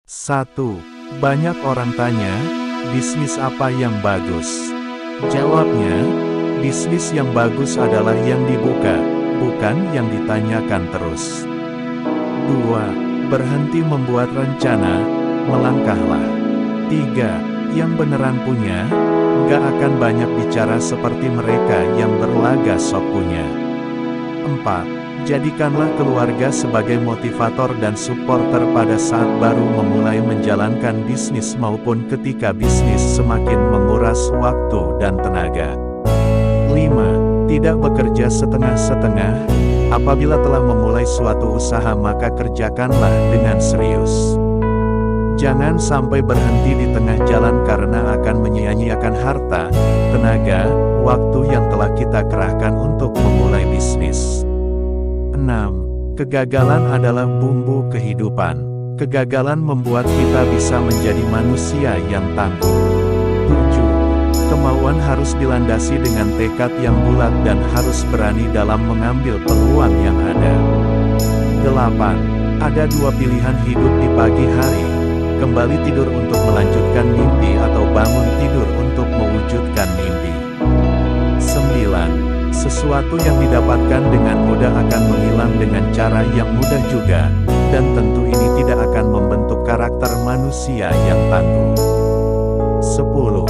1. Banyak orang tanya, bisnis apa yang bagus? Jawabnya, bisnis yang bagus adalah yang dibuka, bukan yang ditanyakan terus. 2. Berhenti membuat rencana, melangkahlah. 3. Yang beneran punya, nggak akan banyak bicara seperti mereka yang berlaga sok punya. 4. Jadikanlah keluarga sebagai motivator dan supporter pada saat baru memulai menjalankan bisnis maupun ketika bisnis semakin menguras waktu dan tenaga. 5. Tidak bekerja setengah-setengah. Apabila telah memulai suatu usaha maka kerjakanlah dengan serius. Jangan sampai berhenti di tengah jalan karena akan menyia-nyiakan harta, tenaga, waktu yang telah kita kerahkan untuk memulai bisnis. 6. Kegagalan adalah bumbu kehidupan. Kegagalan membuat kita bisa menjadi manusia yang tangguh. 7. Kemauan harus dilandasi dengan tekad yang bulat dan harus berani dalam mengambil peluang yang ada. 8. Ada dua pilihan hidup di pagi hari. Kembali tidur untuk melanjutkan mimpi atau bangun tidur untuk mewujudkan mimpi. 9. Sesuatu yang didapatkan dengan mudah akan menghilang dengan cara yang mudah juga, dan tentu ini tidak akan membentuk karakter manusia yang tangguh. 10.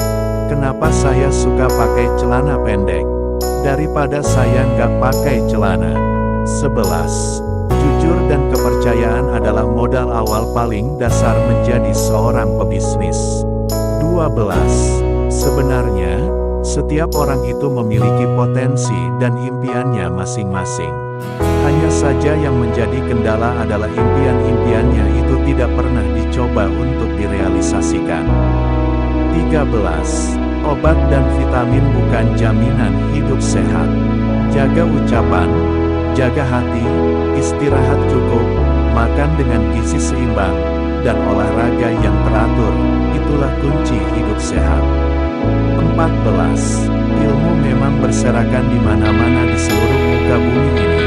Kenapa saya suka pakai celana pendek daripada saya nggak pakai celana? 11. Jujur dan kepercayaan adalah modal awal paling dasar menjadi seorang pebisnis. 12. Sebenarnya, setiap orang itu memiliki potensi dan impiannya masing-masing. Hanya saja yang menjadi kendala adalah impian-impiannya itu tidak pernah dicoba untuk direalisasikan. 13. Obat dan vitamin bukan jaminan hidup sehat. Jaga ucapan, jaga hati, istirahat cukup, makan dengan gizi seimbang, dan olahraga yang teratur, itulah kunci hidup sehat. 14. Ilmu memang berserakan di mana-mana di seluruh muka bumi ini,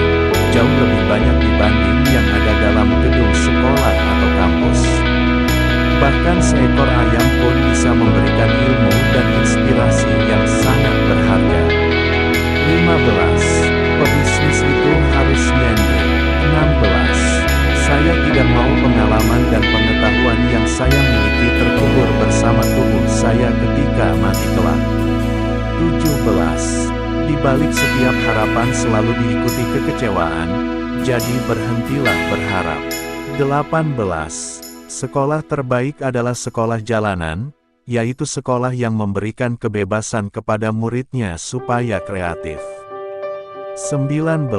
jauh lebih banyak dibanding yang ada dalam gedung sekolah atau kampus. Bahkan seekor ayam pun bisa memberikan ilmu dan inspirasi yang sangat berharga. 15. Pebisnis itu harus nyender. 16. Saya tidak mau pengalaman dan pengetahuan yang saya miliki terkubur bersama tubuh saya ketika mati kelak. 17. Di balik setiap harapan selalu diikuti kekecewaan, jadi berhentilah berharap. 18. Sekolah terbaik adalah sekolah jalanan, yaitu sekolah yang memberikan kebebasan kepada muridnya supaya kreatif. 19.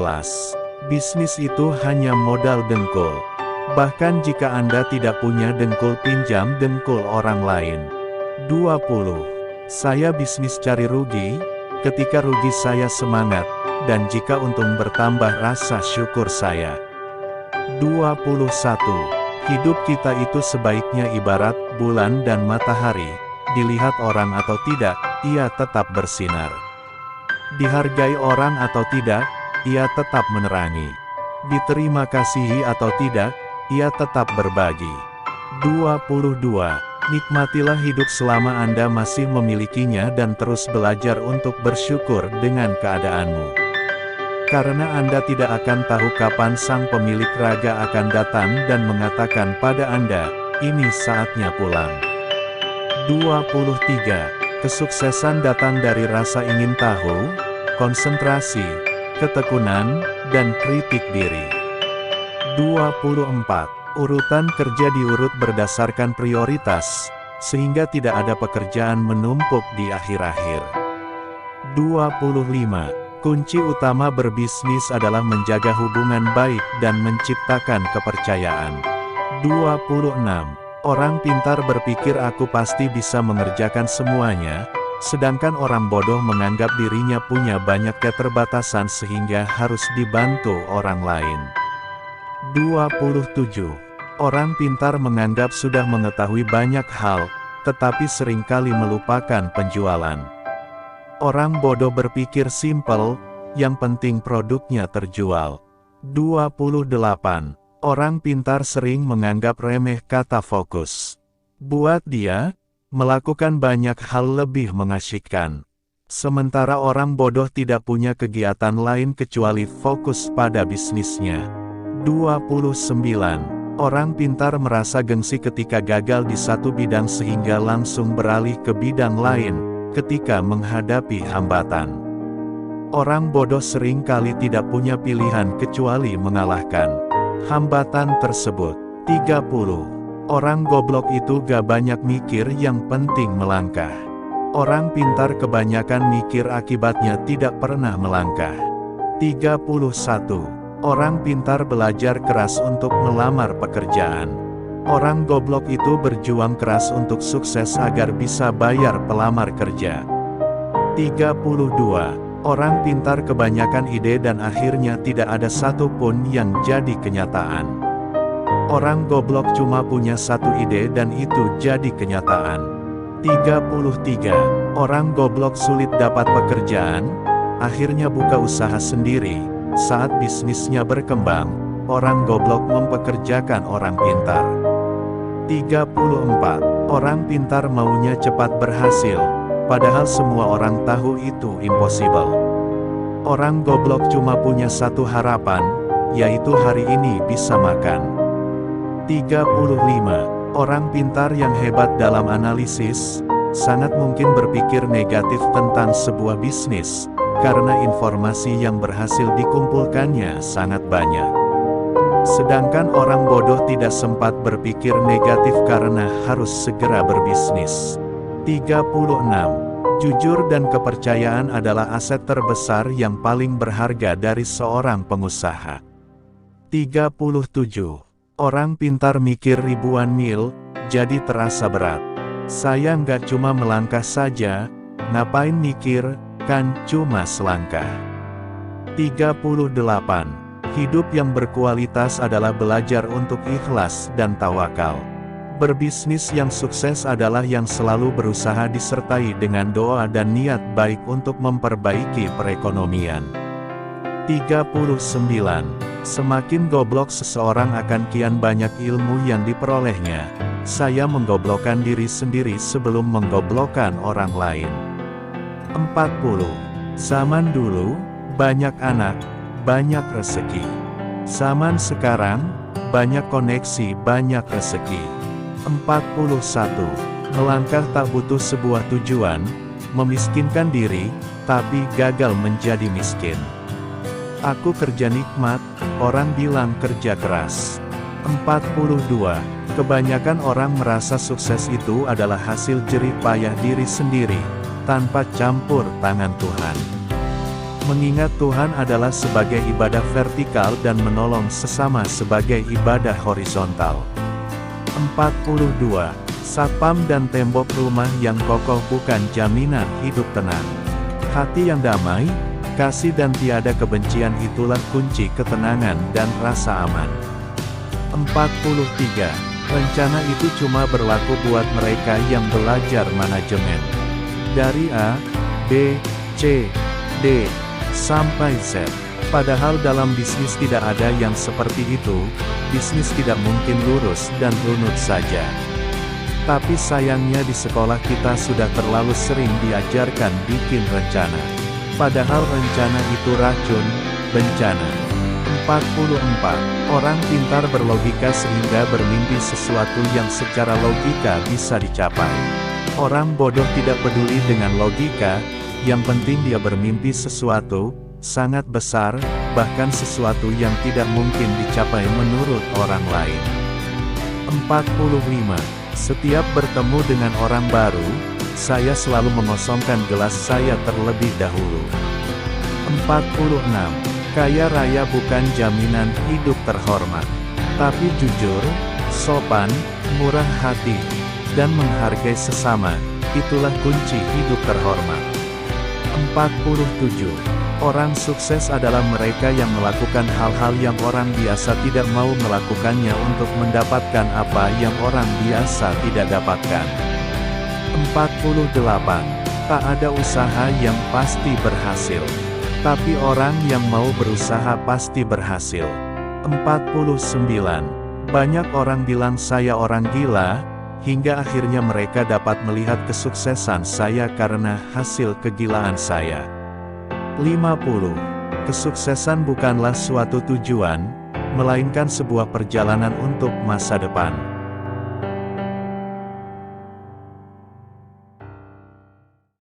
Bisnis itu hanya modal dengkul. Bahkan jika Anda tidak punya dengkul, pinjam dengkul orang lain. 20. Saya bisnis cari rugi, ketika rugi saya semangat, dan jika untung bertambah rasa syukur saya. 21. Hidup kita itu sebaiknya ibarat bulan dan matahari, dilihat orang atau tidak, ia tetap bersinar. Dihargai orang atau tidak, ia tetap menerangi. Diterima kasihi atau tidak, ia tetap berbagi. 22. Nikmatilah hidup selama Anda masih memilikinya dan terus belajar untuk bersyukur dengan keadaanmu. Karena Anda tidak akan tahu kapan sang pemilik raga akan datang dan mengatakan pada Anda, ini saatnya pulang. 23. Kesuksesan datang dari rasa ingin tahu, konsentrasi, ketekunan, dan kritik diri. 24. Urutan kerja diurut berdasarkan prioritas, sehingga tidak ada pekerjaan menumpuk di akhir-akhir. 25. Kunci utama berbisnis adalah menjaga hubungan baik dan menciptakan kepercayaan. 26. Orang pintar berpikir aku pasti bisa mengerjakan semuanya, sedangkan orang bodoh menganggap dirinya punya banyak keterbatasan sehingga harus dibantu orang lain. 27. Orang pintar menganggap sudah mengetahui banyak hal, tetapi seringkali melupakan penjualan. Orang bodoh berpikir simpel, yang penting produknya terjual. 28. Orang pintar sering menganggap remeh kata fokus. Buat dia, melakukan banyak hal lebih mengasyikkan. Sementara orang bodoh tidak punya kegiatan lain kecuali fokus pada bisnisnya. 29. Orang pintar merasa gengsi ketika gagal di satu bidang sehingga langsung beralih ke bidang lain, ketika menghadapi hambatan. Orang bodoh sering kali tidak punya pilihan kecuali mengalahkan hambatan tersebut. 30. Orang goblok itu gak banyak mikir, yang penting melangkah. Orang pintar kebanyakan mikir, akibatnya tidak pernah melangkah. 31. Orang pintar belajar keras untuk melamar pekerjaan. Orang goblok itu berjuang keras untuk sukses agar bisa bayar pelamar kerja. 32. Orang pintar kebanyakan ide dan akhirnya tidak ada satupun yang jadi kenyataan. Orang goblok cuma punya satu ide dan itu jadi kenyataan. 33. Orang goblok sulit dapat pekerjaan, akhirnya buka usaha sendiri. Saat bisnisnya berkembang, orang goblok mempekerjakan orang pintar. 34. Orang pintar maunya cepat berhasil, padahal semua orang tahu itu impossible. Orang goblok cuma punya satu harapan, yaitu hari ini bisa makan. 35. Orang pintar yang hebat dalam analisis, sangat mungkin berpikir negatif tentang sebuah bisnis, karena informasi yang berhasil dikumpulkannya sangat banyak. Sedangkan orang bodoh tidak sempat berpikir negatif karena harus segera berbisnis. 36. Jujur dan kepercayaan adalah aset terbesar yang paling berharga dari seorang pengusaha. 37. Orang pintar mikir ribuan mil, jadi terasa berat. Saya nggak cuma melangkah saja, ngapain mikir, kan cuma selangkah. 38. Hidup yang berkualitas adalah belajar untuk ikhlas dan tawakal. Berbisnis yang sukses adalah yang selalu berusaha disertai dengan doa dan niat baik untuk memperbaiki perekonomian. 39. Semakin goblok seseorang akan kian banyak ilmu yang diperolehnya. Saya menggoblokkan diri sendiri sebelum menggoblokkan orang lain. 40. Zaman dulu, banyak anak, banyak rezeki. Zaman sekarang, banyak koneksi, banyak rezeki. 41. Melangkah tak butuh sebuah tujuan, memiskinkan diri, tapi gagal menjadi miskin. Aku kerja nikmat, orang bilang kerja keras. 42. Kebanyakan orang merasa sukses itu adalah hasil jerih payah diri sendiri, tanpa campur tangan Tuhan. Mengingat Tuhan adalah sebagai ibadah vertikal dan menolong sesama sebagai ibadah horizontal. 42. Satpam dan tembok rumah yang kokoh bukan jaminan hidup tenang. Hati yang damai, kasih dan tiada kebencian itulah kunci ketenangan dan rasa aman. 43. Rencana itu cuma berlaku buat mereka yang belajar manajemen. Dari A, B, C, D, sampai Z. Padahal dalam bisnis tidak ada yang seperti itu, bisnis tidak mungkin lurus dan runut saja. Tapi sayangnya di sekolah kita sudah terlalu sering diajarkan bikin rencana. Padahal rencana itu racun, bencana. 44. Orang pintar berlogika sehingga bermimpi sesuatu yang secara logika bisa dicapai. Orang bodoh tidak peduli dengan logika, yang penting dia bermimpi sesuatu sangat besar, bahkan sesuatu yang tidak mungkin dicapai menurut orang lain. 45. Setiap bertemu dengan orang baru, saya selalu mengosongkan gelas saya terlebih dahulu. 46. Kaya raya bukan jaminan hidup terhormat, tapi jujur, sopan, murah hati, dan menghargai sesama, itulah kunci hidup terhormat. 47. Orang sukses adalah mereka yang melakukan hal-hal yang orang biasa tidak mau melakukannya untuk mendapatkan apa yang orang biasa tidak dapatkan. 48. Tak ada usaha yang pasti berhasil, tapi orang yang mau berusaha pasti berhasil. 49. Banyak orang bilang saya orang gila, hingga akhirnya mereka dapat melihat kesuksesan saya karena hasil kegilaan saya. 50. Kesuksesan bukanlah suatu tujuan, melainkan sebuah perjalanan untuk masa depan.